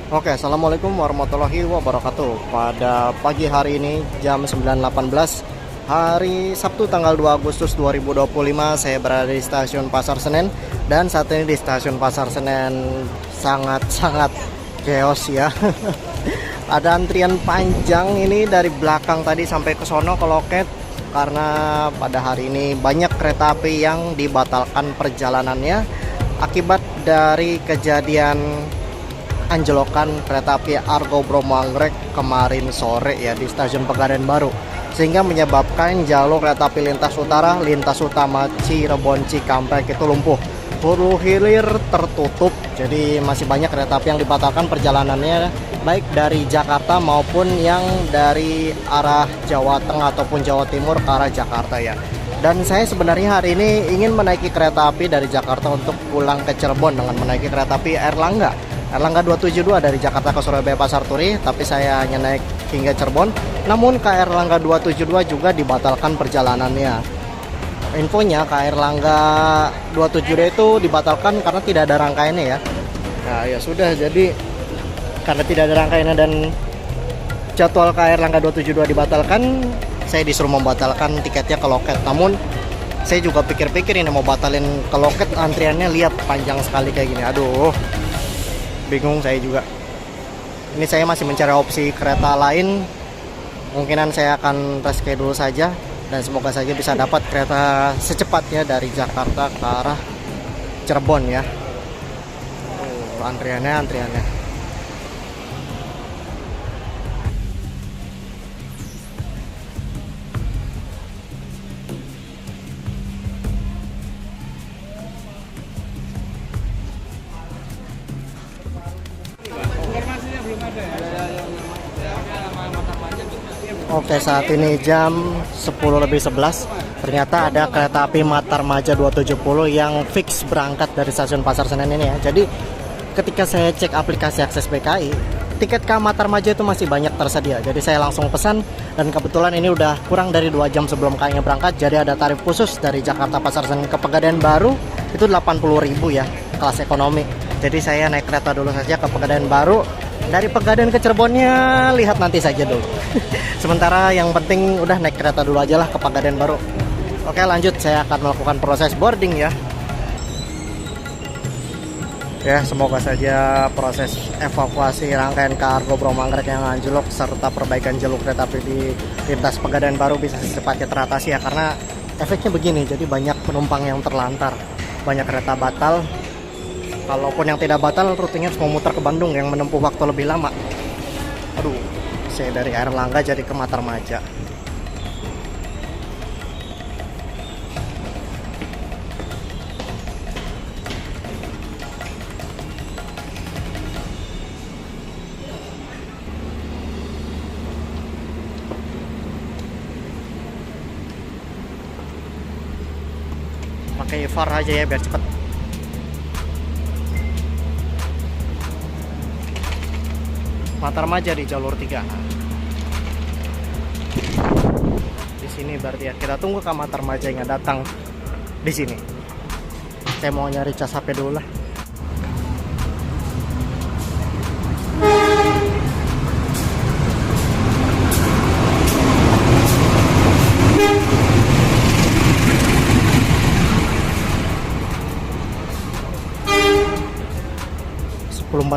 Oke, Assalamualaikum warahmatullahi wabarakatuh. Pada pagi hari ini jam 9.18 hari Sabtu tanggal 2 Agustus 2025, saya berada di stasiun Pasar Senen. Dan saat ini di stasiun Pasar Senen sangat-sangat chaos ya. Ada antrian panjang ini dari belakang tadi sampai ke sono ke loket, karena pada hari ini banyak kereta api yang dibatalkan perjalanannya akibat dari kejadian anjlokan kereta api Argo Bromo Anggrek kemarin sore ya di stasiun Pegadaian Baru, sehingga menyebabkan jalur kereta api lintas utara, lintas utama Cirebon Cikampek itu lumpuh, hulu hilir tertutup. Jadi masih banyak kereta api yang dibatalkan perjalanannya, baik dari Jakarta maupun yang dari arah Jawa Tengah ataupun Jawa Timur ke arah Jakarta ya. Dan saya sebenarnya hari ini ingin menaiki kereta api dari Jakarta untuk pulang ke Cirebon dengan menaiki kereta api Erlangga 272 dari Jakarta ke Surabaya Pasar Turi, tapi saya hanya naik hingga Cirebon. Namun KR Erlangga 272 juga dibatalkan perjalanannya. Infonya KR Erlangga 272 itu dibatalkan karena tidak ada rangkaiannya ya. Nah ya sudah, jadi karena tidak ada rangkaiannya dan jadwal KR Erlangga 272 dibatalkan, saya disuruh membatalkan tiketnya ke loket. Namun saya juga pikir-pikir ini mau batalin ke loket, antriannya lihat panjang sekali kayak gini. Aduh, bingung saya juga. Ini saya masih mencari opsi kereta lain. Kemungkinan saya akan reschedule saja, dan semoga saja bisa dapat kereta secepatnya dari Jakarta ke arah Cirebon ya. Antriannya. Oke, saat ini jam 10.11. Ternyata ada kereta api Matarmaja 270 yang fix berangkat dari stasiun Pasar Senen ini ya. Jadi ketika saya cek aplikasi Akses PKI, tiket ke Matarmaja itu masih banyak tersedia. Jadi saya langsung pesan, dan kebetulan ini udah kurang dari 2 jam sebelum KAI-nya berangkat. Jadi ada tarif khusus dari Jakarta Pasar Senen ke Pegadaian Baru itu 80.000 ya, kelas ekonomi. Jadi saya naik kereta dulu saja ke Pegadaian Baru. Dari Pegadaian ke Cirebonnya lihat nanti saja dulu. Sementara yang penting udah naik kereta dulu aja lah ke Pegadaian Baru. Oke, lanjut, saya akan melakukan proses boarding ya. Ya, semoga saja proses evakuasi rangkaian Argo Bromo Anggrek yang anjlok serta perbaikan jalur kereta api di lintas Pegadaian Baru bisa secepatnya teratasi ya, karena efeknya begini, jadi banyak penumpang yang terlantar, banyak kereta batal. Kalaupun yang tidak batal, rutenya harus memutar ke Bandung yang menempuh waktu lebih lama. Aduh, saya dari Erlangga jadi ke Matarmaja. Pakai VAR aja ya biar cepet. Matarmaja di jalur 3. Di sini berarti ya. Kita tunggu ke Matarmajanya datang di sini. Saya mau nyari cas HP dulu lah.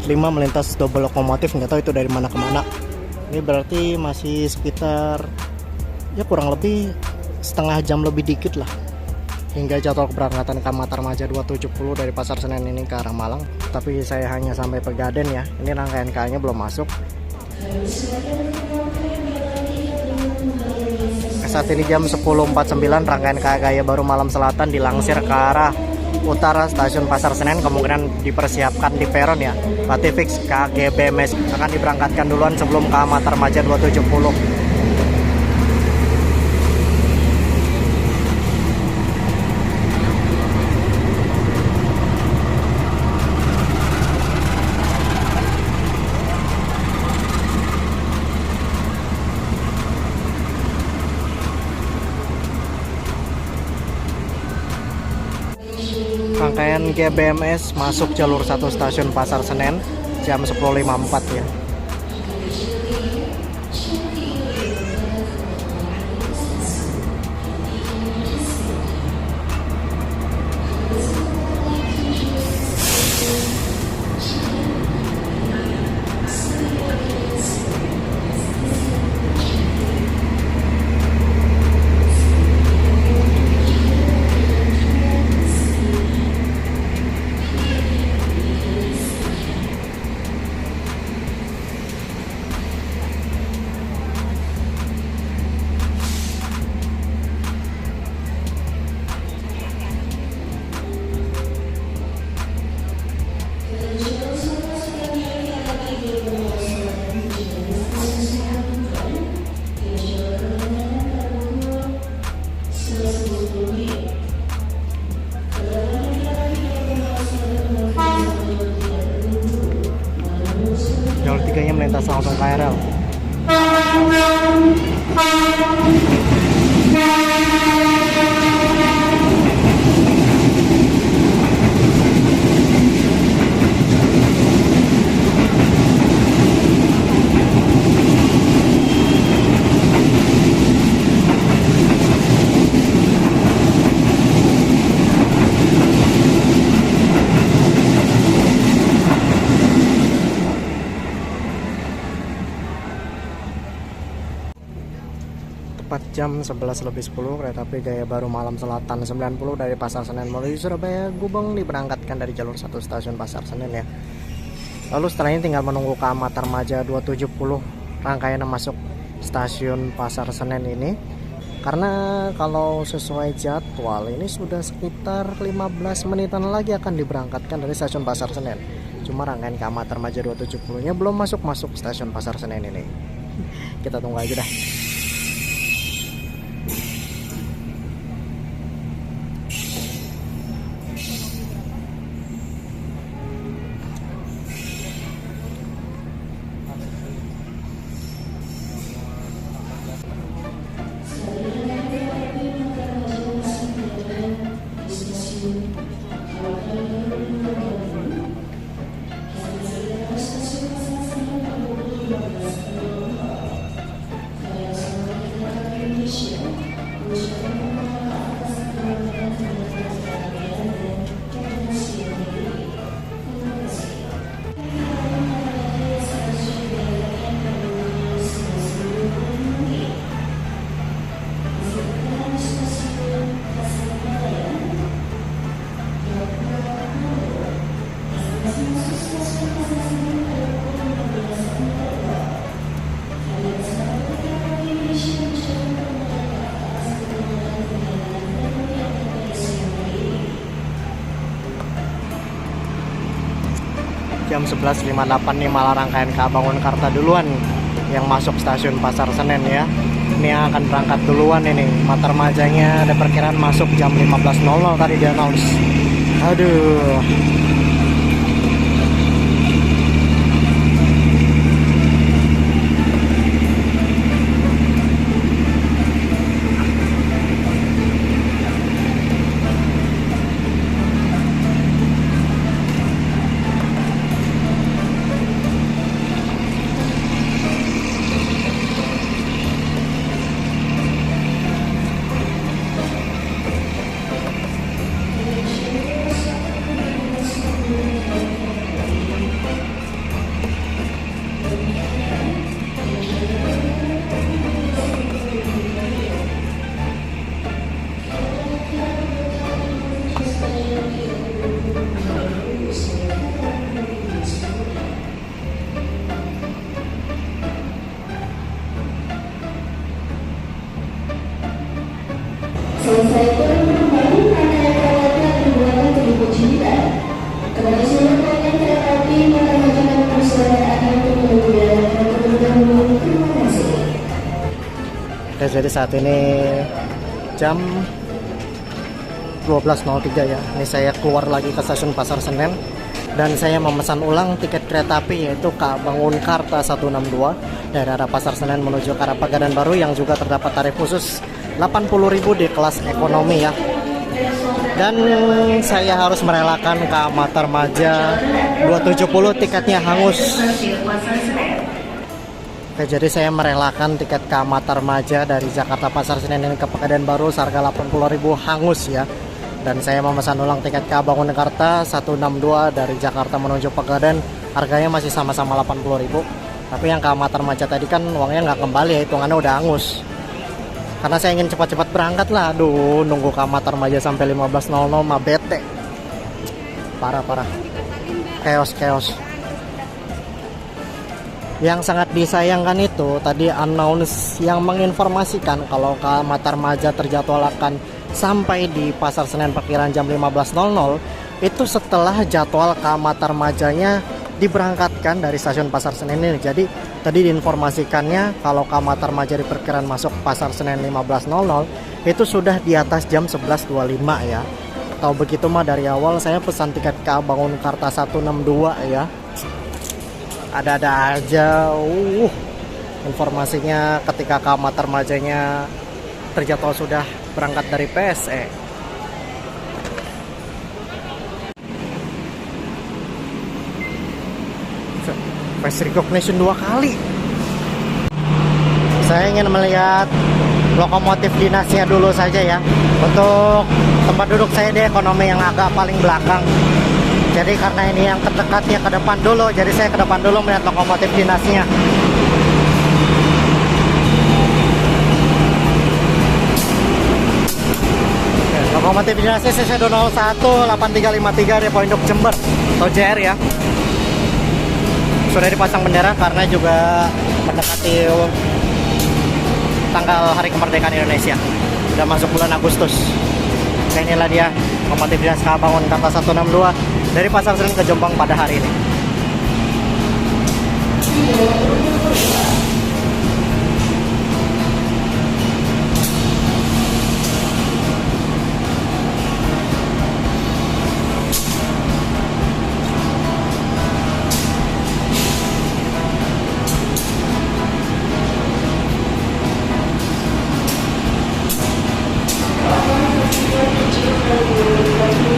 lima melintas double lokomotif, nggak tahu itu dari mana ke mana. Ini berarti masih sekitar ya kurang lebih setengah jam lebih dikit lah hingga jadwal keberangkatan ke Matarmaja 270 dari Pasar Senen ini ke arah Malang. Tapi saya hanya sampai Pegadaian ya. Ini rangkaian KAI-nya belum masuk. Saat ini jam 10.49, rangkaian KAI baru Malam Selatan dilangsir ke arah utara stasiun Pasar Senen, kemungkinan dipersiapkan di peron ya. Berarti fix KGBMS akan diberangkatkan duluan sebelum ke Matarmaja 270. Rangkaian GBMS masuk jalur 1 stasiun Pasar Senen jam 10.54 ya. Jalur 3-nya melintas langsung KRL. Tepat jam 11.10 kereta api Gaya Baru Malam Selatan 90 dari Pasar Senen menuju Surabaya Gubeng diberangkatkan dari jalur 1 stasiun Pasar Senen ya. Lalu setelah ini tinggal menunggu KA Matarmaja 270 rangkaian masuk stasiun Pasar Senen ini. Karena kalau sesuai jadwal ini sudah sekitar 15 menitan lagi akan diberangkatkan dari stasiun Pasar Senen. Cuma rangkaian KA Matarmaja 270-nya belum masuk stasiun Pasar Senen ini. Kita tunggu aja dah. Jam 11.58 nih malah rangkaian KA Bangunkarta duluan yang masuk stasiun Pasar Senen ya. Ini yang akan berangkat duluan ini. Matarmajanya ada perkiraan masuk jam 15.00 tadi di announce. Aduh. Selesai turun kembali rangkaian kereta berbuatan Seribu Cinta. Kepada seluruh pelanggan kereta api, Matarmaja dan persilakan untuk menunggu terlebih dahulu. Terima kasih. Oke, jadi saat ini jam 12.03 ya. Ini saya keluar lagi ke stasiun Pasar Senen dan saya memesan ulang tiket kereta api yaitu KA Bangunkarta 162 dari arah Pasar Senen menuju ke arah Pegadaian Baru yang juga terdapat tarif khusus 80.000 di kelas ekonomi ya. Dan saya harus merelakan ke Matarmaja 270, tiketnya hangus. Oke, jadi saya merelakan tiket ke Matarmaja dari Jakarta Pasar Senen ini ke Pekanbaru seharga 80.000 hangus ya. Dan saya memesan ulang tiket ke Bangunkarta 162 dari Jakarta menuju Pegaden, harganya masih sama-sama 80.000. Tapi yang ke Matarmaja tadi kan uangnya nggak kembali ya, hitungannya udah hangus. Karena saya ingin cepat-cepat berangkat lah. Aduh, nunggu ke Matarmaja sampai 15.00 mah bete. Parah. Chaos. Yang sangat disayangkan itu tadi announce yang menginformasikan kalau ke Matarmaja terjadwalkan sampai di Pasar Senen perkiraan jam 15.00 itu setelah jadwal ke Matarmajanya diberangkatkan dari stasiun Pasar Senen ini. Jadi tadi diinformasikannya kalau ke Matarmaja diperkirakan masuk Pasar Senen 15.00 itu sudah di atas jam 11.25 ya. Tahu begitu mah dari awal saya pesan tiket ke Bangunkarta 162 ya. Ada-ada aja informasinya ketika ke Matarmajanya terjadwal sudah berangkat dari PSE. Face recognition 2 kali. Saya ingin melihat lokomotif dinasnya dulu saja ya. Untuk tempat duduk saya di ekonomi yang agak paling belakang. Jadi karena ini yang terdekatnya ke depan dulu, jadi saya ke depan dulu melihat lokomotif dinasnya. Lokomotif dinasnya CC 201 8353 Depo Induk Jember atau JR ya. Sudah dipasang bendera karena juga mendekati tanggal Hari Kemerdekaan Indonesia. Sudah masuk bulan Agustus. Nah, inilah dia lokomotif dinas Bangunkarta 162 dari Pasar Senen ke Jombang pada hari ini.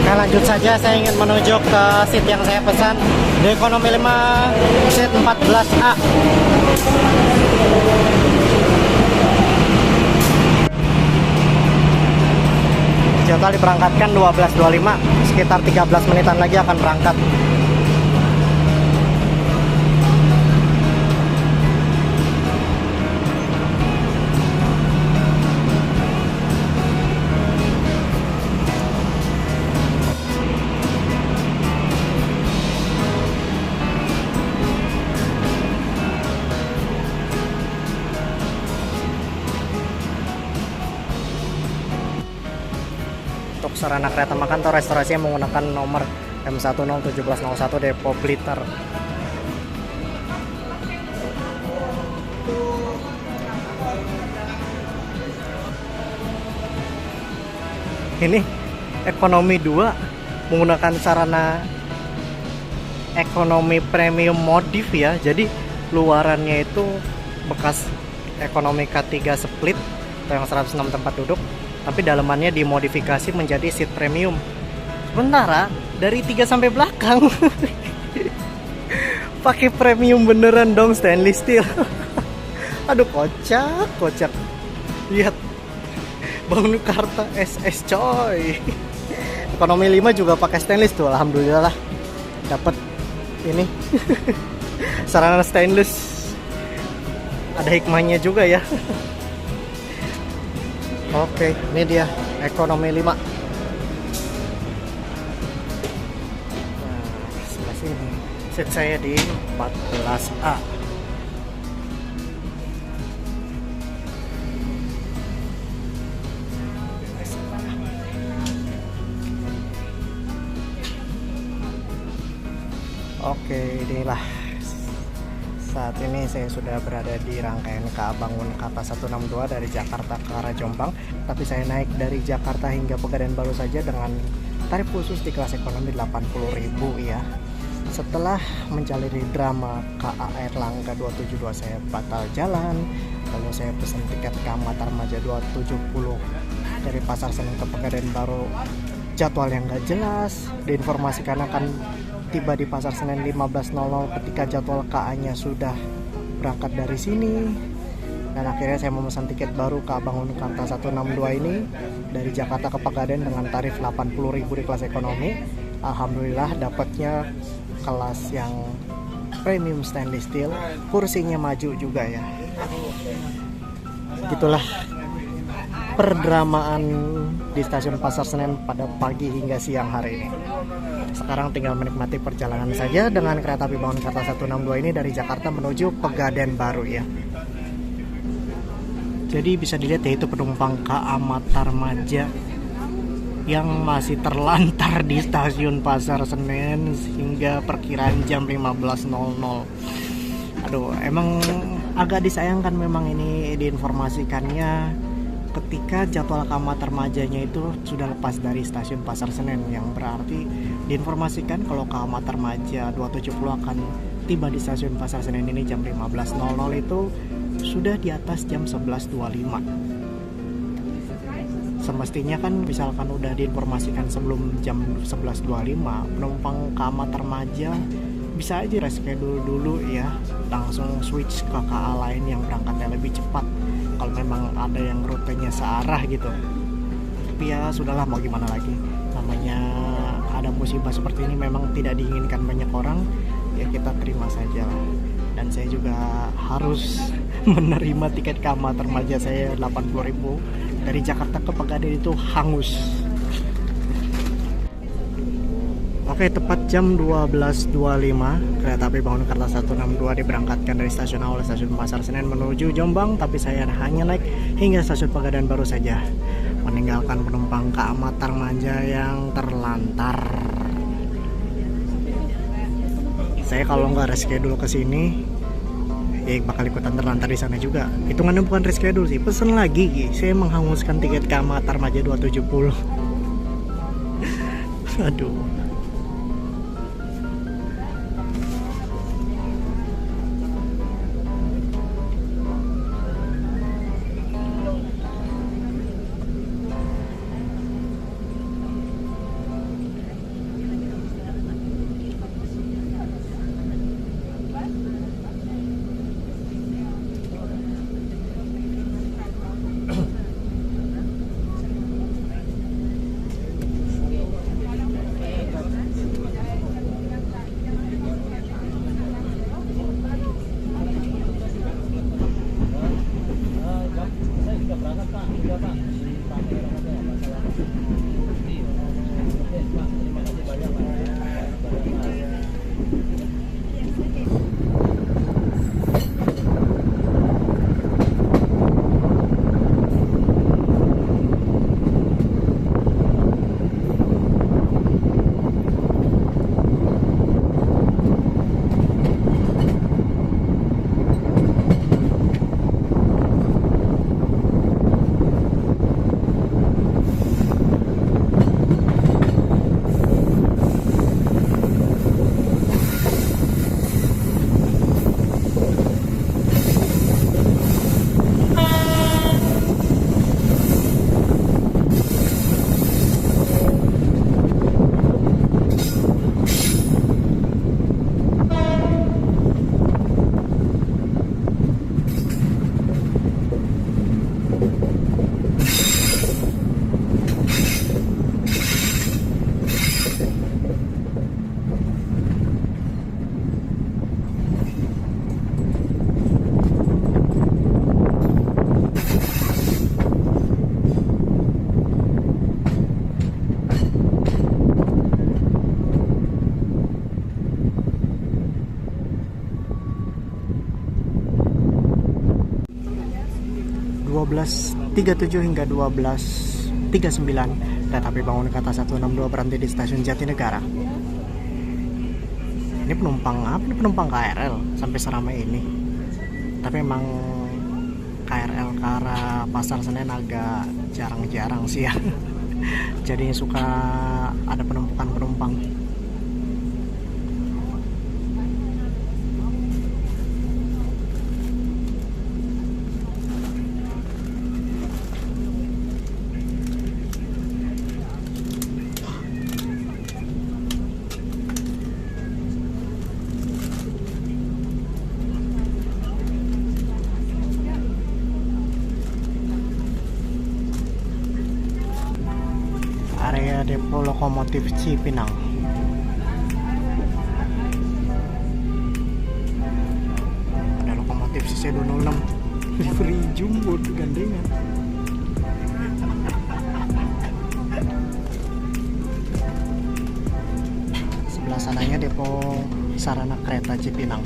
Nah, lanjut saja, saya ingin menuju ke seat yang saya pesan di ekonomi 5 seat 14A. Jadwal diberangkatkan 12.25, sekitar 13 menitan lagi akan berangkat. Untuk sarana kereta makan atau restorasi yang menggunakan nomor M101701 Depo Blitar. Ini ekonomi 2 menggunakan sarana ekonomi premium modif ya. Jadi luarannya itu bekas ekonomi K3 split atau yang 106 tempat duduk, tapi dalamannya dimodifikasi menjadi seat premium. Sementara dari 3 sampai belakang pakai premium beneran dong, stainless steel. Aduh, kocak. Lihat Bangunkarta SS coy. Ekonomi 5 juga pakai stainless tuh, alhamdulillah lah. Dapat ini sarana stainless. Ada hikmahnya juga ya. Oke, ini dia ekonomi 5. Nah, sebelah sini seat saya di 14A. Oke, inilah saat ini saya sudah berada di rangkaian KA Bangunkarta 162 dari Jakarta ke arah Jombang. Tapi saya naik dari Jakarta hingga Pekanbaru saja dengan tarif khusus di kelas ekonomi 80.000 ya. Setelah menjalani drama KA Erlangga 272 saya batal jalan. Lalu saya pesan tiket ke Matarmaja 270 dari Pasar Senen ke Pekanbaru jadwal yang nggak jelas. Diinformasikan akan tiba di Pasar Senen 15.00 ketika jadwal KA-nya sudah berangkat dari sini. Dan akhirnya saya memesan tiket baru ke Abang None Karta 162 ini dari Jakarta ke Pegadaian dengan tarif 80.000 di kelas ekonomi. Alhamdulillah dapatnya kelas yang premium stainless steel, kursinya maju juga ya. Gitulah perdramaan di stasiun Pasar Senen pada pagi hingga siang hari ini. Sekarang tinggal menikmati perjalanan saja dengan kereta api Abang None Karta 162 ini dari Jakarta menuju Pegadaian baru ya. Jadi bisa dilihat yaitu penumpang KA Matarmaja yang masih terlantar di stasiun Pasar Senen hingga perkiraan jam 15.00. Aduh, emang agak disayangkan memang ini diinformasikannya ketika jadwal KA Matarmajanya itu sudah lepas dari stasiun Pasar Senen, yang berarti diinformasikan kalau KA Matarmaja 270 akan tiba di stasiun Pasar Senen ini jam 15.00 itu sudah di atas jam 11.25. Semestinya kan misalkan udah diinformasikan sebelum jam 11.25, penumpang KA Matarmaja bisa aja reschedule dulu ya, langsung switch ke KA lain yang berangkatnya lebih cepat kalau memang ada yang rutenya searah gitu. Tapi ya sudahlah, mau gimana lagi, namanya ada musibah seperti ini memang tidak diinginkan banyak orang, ya kita terima saja lah. Dan saya juga harus menerima tiket KA Matarmaja saya 80.000 dari Jakarta ke Pegadaian itu hangus. Oke, tepat jam 12.25 kereta api Abang None Karta 162 diberangkatkan dari stasiun awal stasiun Pasar Senen menuju Jombang, tapi saya hanya naik hingga stasiun Pegadaian baru saja, meninggalkan penumpang KA Matarmaja yang terlantar. Saya kalau nggak reschedule ke sini, ya bakal ikutan terlantar di sana juga. Hitungannya bukan reschedule sih, pesen lagi. Saya menghanguskan tiket KA Matarmaja 270. Aduh. hingga 12.39 kereta api Abang None Karta 162 berhenti di stasiun Jatinegara. Ini penumpang apa? Ini penumpang KRL sampai seramai ini. Tapi emang KRL ke arah Pasar Senen agak jarang-jarang sih ya. Jadinya suka ada penumpukan penumpang. lokomotif Cipinang. Ada lokomotif CC206 livery jumbo gandengan. Sebelah sananya depo sarana kereta Cipinang.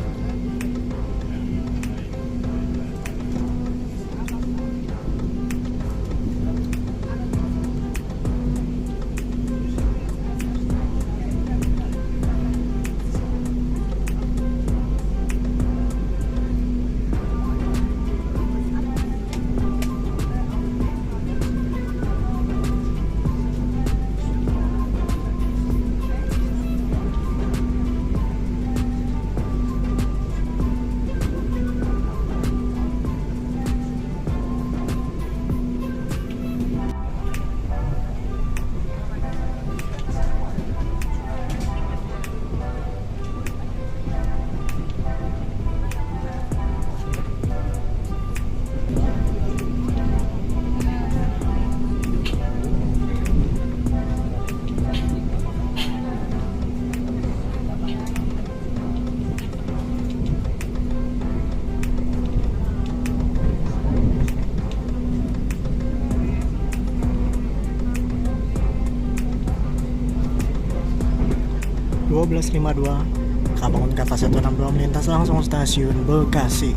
Kabangun Kata 162 melintas langsung stasiun Bekasi.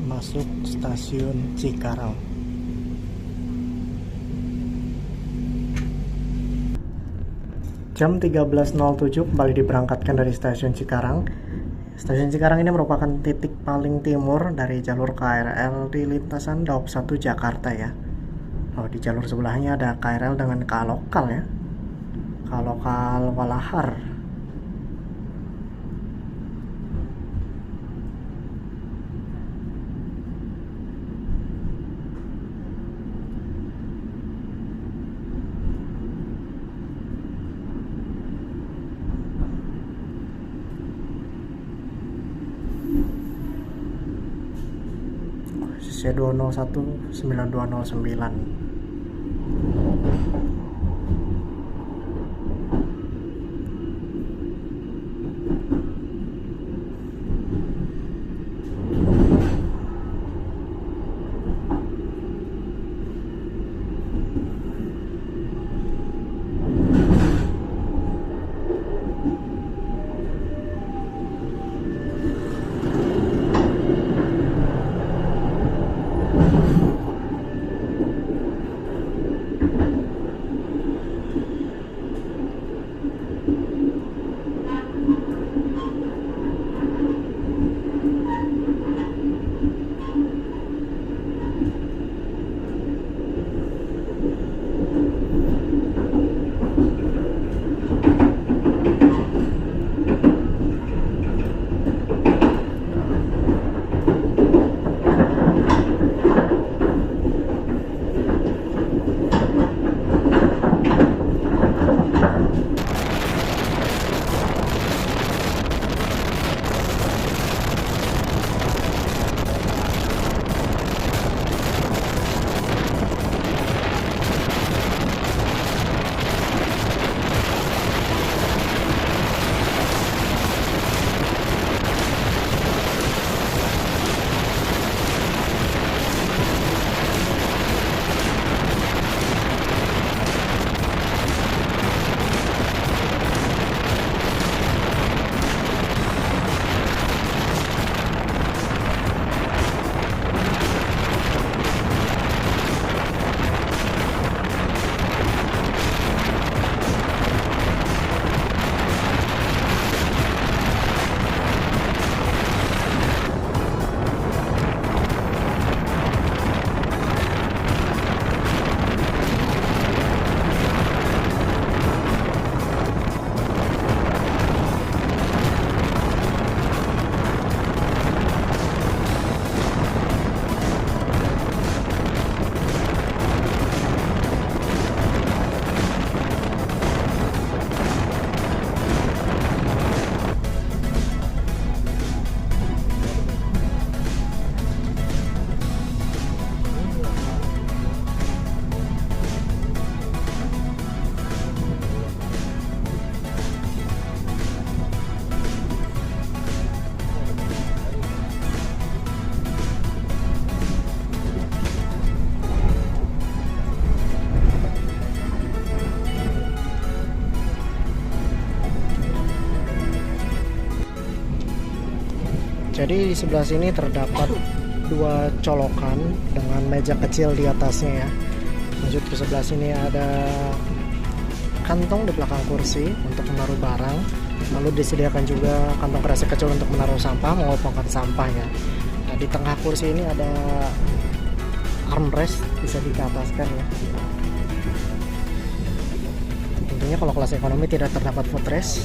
Masuk stasiun Cikarang. Jam 13.07 kembali diberangkatkan dari stasiun Cikarang. Stasiun Cikarang ini merupakan titik paling timur dari jalur KRL di lintasan Daup 1 Jakarta ya. Oh, di jalur sebelahnya ada KRL dengan K-Lokal ya. K-Lokal Walahar. C201 9209. Jadi di sebelah sini terdapat dua colokan dengan meja kecil di atasnya ya. Lanjut ke sebelah sini ada kantong di belakang kursi untuk menaruh barang. Lalu disediakan juga kantong kresek kecil untuk menaruh sampah maupun pangkat sampah ya. Nah, di tengah kursi ini ada armrest, bisa diataskan ya. Tentunya kalau kelas ekonomi tidak terdapat footrest.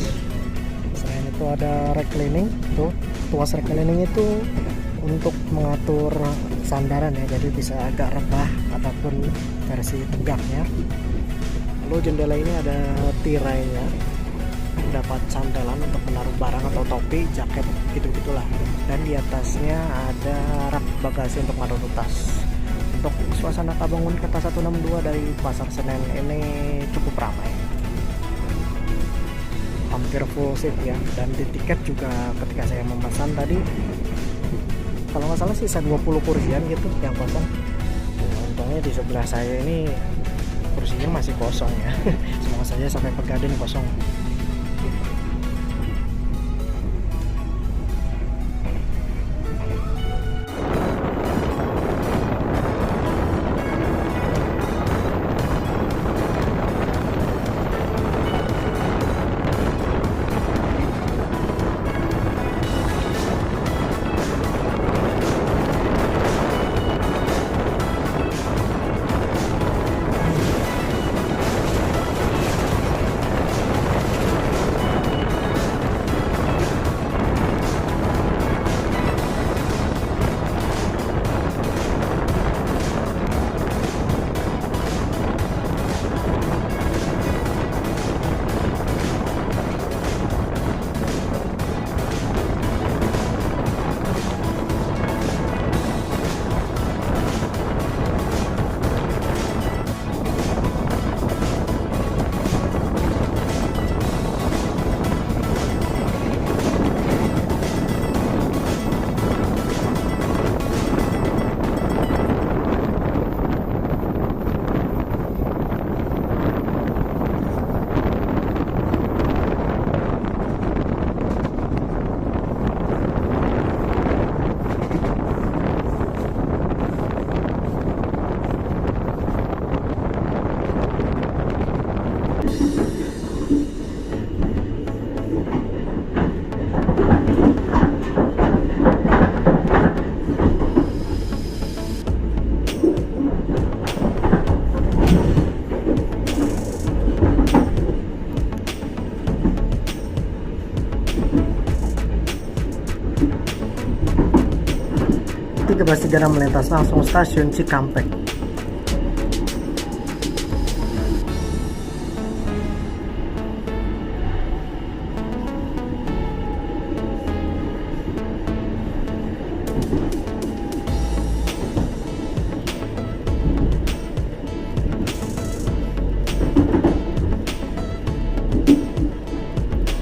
Selain itu ada reclining, tuh tuas reclining itu untuk mengatur sandaran ya, jadi bisa agak rebah ataupun versi tegaknya. Lalu jendela ini ada tirainya, dapat santelan untuk menaruh barang atau topi, jaket gitu-gitulah. Dan di atasnya ada rak bagasi untuk menaruh tas. Untuk suasana Tabangun Kota 162 dari Pasar Senen ini cukup ramai, hampir full seat ya. Dan di tiket juga ketika saya memesan tadi, kalau nggak salah sisa 20 kursian gitu yang kosong. Untungnya di sebelah saya ini kursinya masih kosong ya. Semoga saja sampai Pegadaian kosong. Tiga melintas langsung stasiun Cikampek.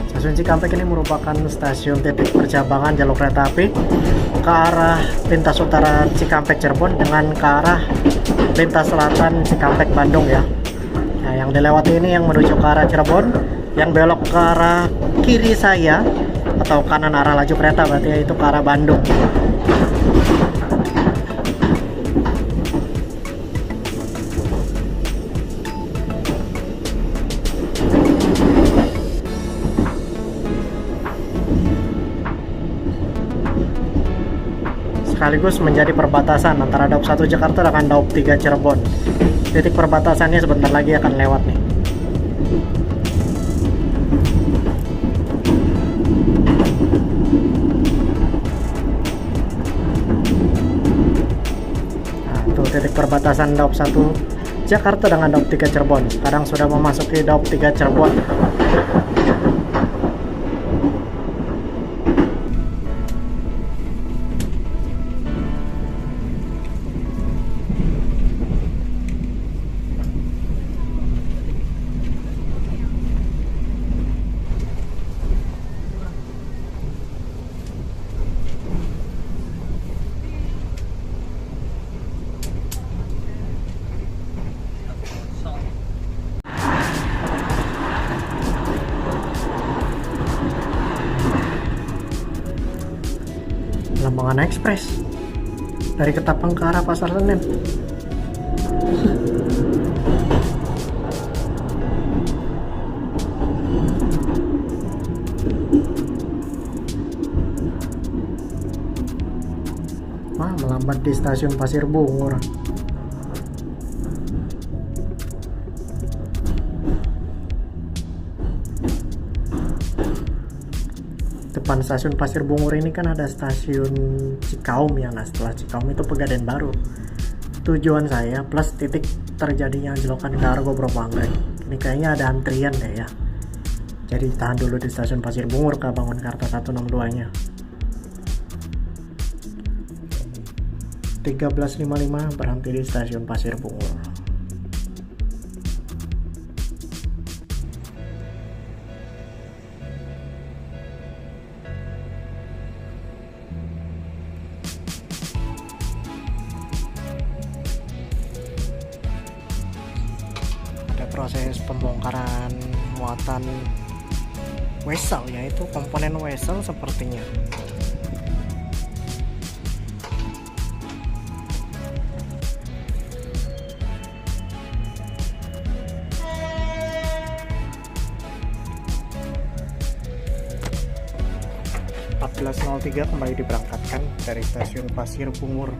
Stasiun Cikampek ini merupakan stasiun titik percabangan jalur kereta api ke arah lintas utara Cikampek Cirebon dengan ke arah lintas selatan Cikampek Bandung ya. Nah, yang dilewati ini yang menuju ke arah Cirebon, yang belok ke arah kiri saya atau kanan arah laju kereta berarti itu ke arah Bandung. Sekaligus menjadi perbatasan antara Daup 1 Jakarta dengan Daup 3 Cirebon. Titik perbatasannya sebentar lagi akan lewat nih. Nah, itu titik perbatasan Daup 1 Jakarta dengan Daup 3 Cirebon. Sekarang sudah memasuki Daup 3 Cirebon. Limbangan Express dari Ketapang ke arah Pasar Senen. Wah, melambat di stasiun Pasir Bungur. Depan stasiun Pasir Bungur ini kan ada stasiun Cikaum ya. Nah, setelah Cikaum itu Pegadaian Baru. Tujuan saya plus titik terjadinya anjlokan kargo Bromo Anggrek. Ini kayaknya ada antrian deh ya. Jadi tahan dulu di stasiun Pasir Bungur ke Bangunkarta 162 nya. 13.55 berhenti di stasiun Pasir Bungur. Ada proses pembongkaran muatan wesel, yaitu komponen wesel sepertinya. .03 kembali diberangkatkan dari stasiun Pasir Bungur.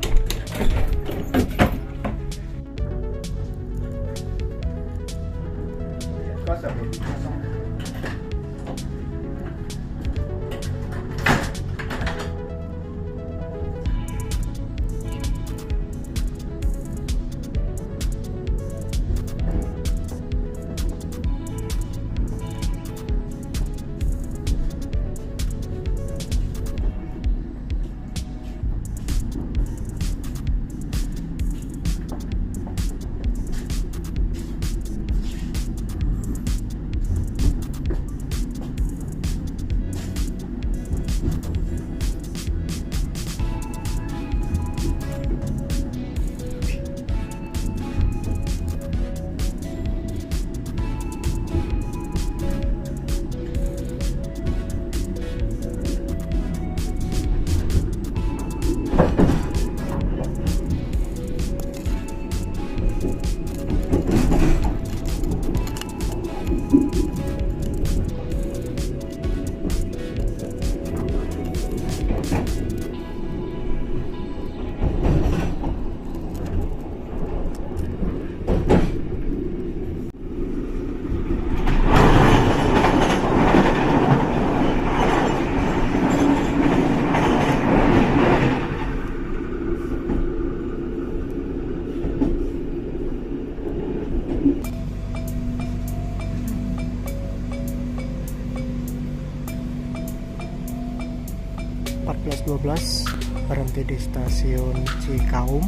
Berhenti di stasiun Cikaum.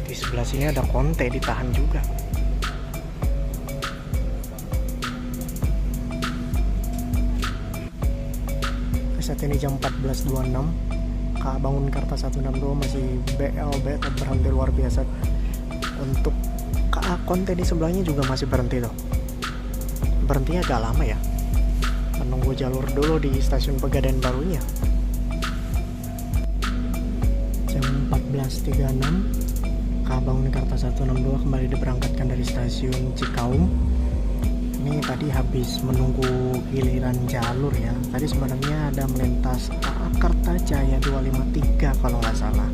Di sebelah sini ada konte ditahan juga. Saat ini jam 14.26. KA Bangunkarta 162 masih BLB berhenti luar biasa. Untuk KA konte di sebelahnya juga masih berhenti tuh. Berhentinya agak lama ya. Menunggu jalur dulu di stasiun Pegadaian Barunya. Jam 14.36 KA Bangunkarta 162 kembali diberangkatkan dari stasiun Cikaum. Ini tadi habis menunggu giliran jalur ya. Tadi sebenarnya ada melintas KA Kertajaya 253 kalau nggak salah.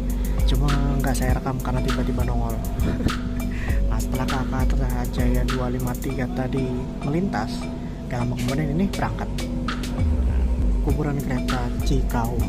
Cuma nggak saya rekam karena tiba-tiba nongol. Nah, setelah KA Kertajaya 253 tadi melintas, gak lama kemudian ini berangkat kuburan kereta Cikaum.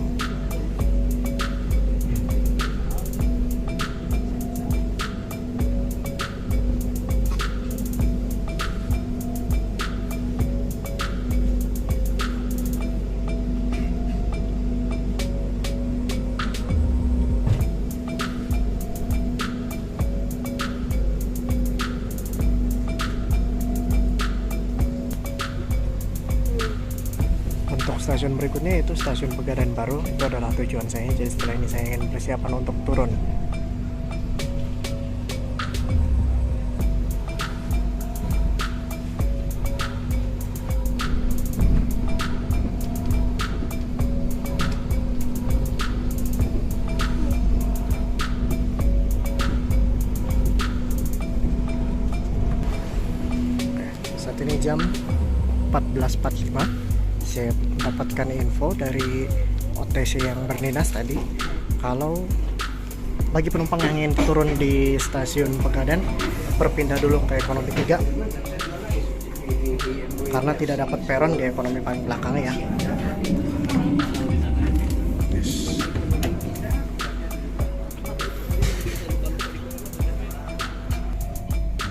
Stasiun berikutnya itu stasiun Pegadaian Baru. Itu adalah tujuan saya. Jadi setelah ini saya ingin persiapan untuk turun. Saat ini jam 14.45. Saya mendapatkan info dari OTC yang berdinas tadi kalau bagi penumpang yang ingin turun di stasiun Pegadaian berpindah dulu ke ekonomi 3 karena tidak dapat peron di ekonomi paling belakang ya.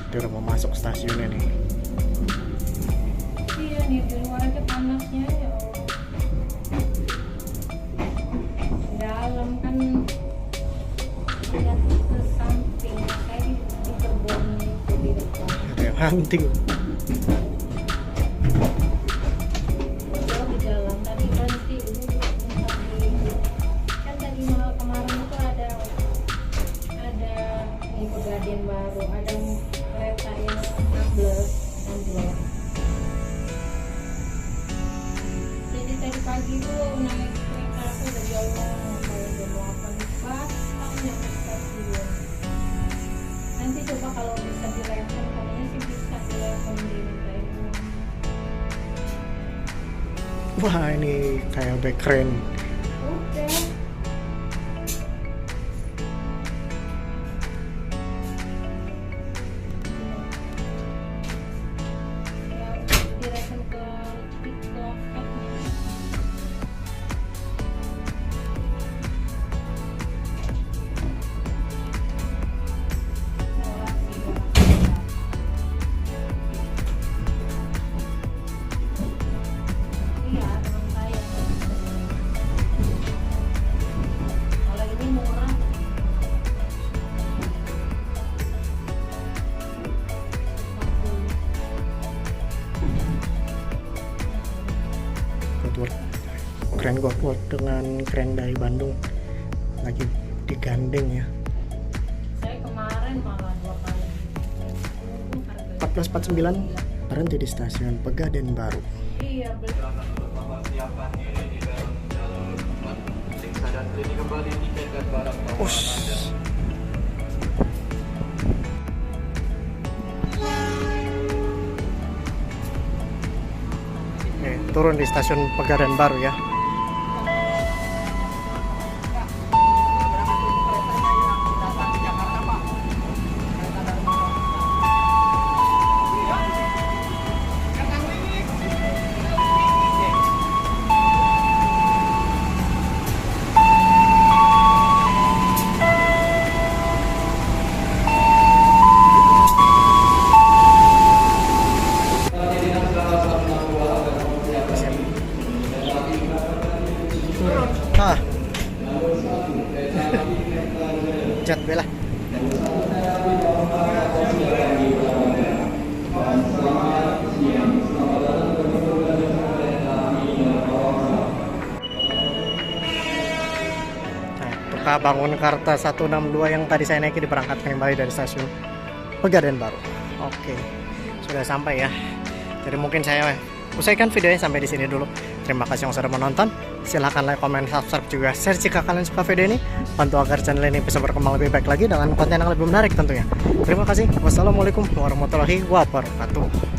Dia udah mau masuk stasiunnya nih. Iya nih, di luar aja panasnya ya Allah. Dalam kan lihat ke samping kayak di kebun itu di depan. Ada yang hunting. Jauh di dalam tadi berhenti dulu kan tadi malam kemarin itu ada di Pegadaian baru ada kereta yang ambles. Jadi tadi pagi tuh naik kereta aku udah jauh kayak jam 8 pas nyampe stasiun. Nanti coba kalau bisa direspon, katanya sih bisa direspon dimintain uang. Wah, ini kayak background. Udah. Ya, direspon ke TikTok app-nya. Iya, teman saya. Kalau ini murah. Godward. Keren Godward dengan keren dari Bandung lagi digandeng ya. Saya kemarin malah 2 kali. 14.49 berhenti di stasiun Pegadaian Baru. Iya, beli. Us. Turun di stasiun Pegadaian Baru ya. Ah. Cat bela. Nah, Bangun Karta 162 yang tadi saya naiki diberangkatkan kembali dari stasiun Pegadaian Baru. Oke, sudah sampai ya. Jadi mungkin saya usaikan videonya sampai di sini dulu. Terima kasih yang sudah menonton. Silahkan like, comment, subscribe juga share jika kalian suka video ini. Bantu agar channel ini bisa berkembang lebih baik lagi dengan konten yang lebih menarik tentunya. Terima kasih. Wassalamualaikum warahmatullahi wabarakatuh.